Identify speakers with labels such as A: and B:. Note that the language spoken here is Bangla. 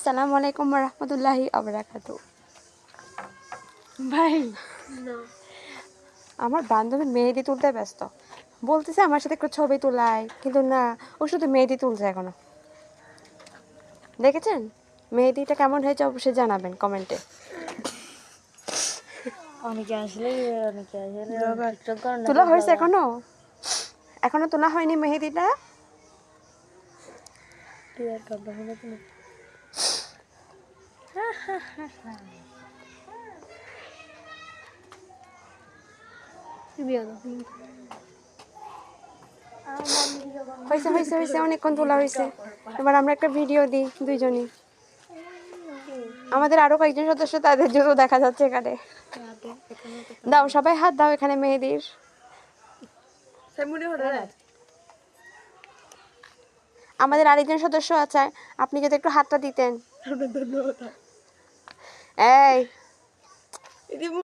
A: আসসালামু আলাইকুম ওয়া রাহমাতুল্লাহি ওয়া বারাকাতুহু। ভাই আমার বান্ধবী মেহেদি তুলতে ব্যস্ত, বলতেছে আমার সাথে একটু ছবি তোলায়, কিন্তু না, ও শুধু মেহেদি তুলছে এখনো। দেখেছেন মেহেদিটা কেমন হয়েছে অবশ্যই জানাবেন কমেন্টে।
B: অনেকে আসলে
A: তোলা হয়েছে এখনো তোলা হয়নি মেহেদিটা। হয়েছে হয়েছে হয়েছে অনেকক্ষণ তোলা হয়েছে। এবার আমরা একটা ভিডিও দিই দুইজনই। আমাদের আরো কয়েকজন সদস্য, তাদের জন্য দেখা যাচ্ছে এখানে। দাও সবাই হাত দাও এখানে মেহেদির। আমাদের আরেকজন সদস্য আছে, আপনি যদি একটু হাতটা দিতেন। এই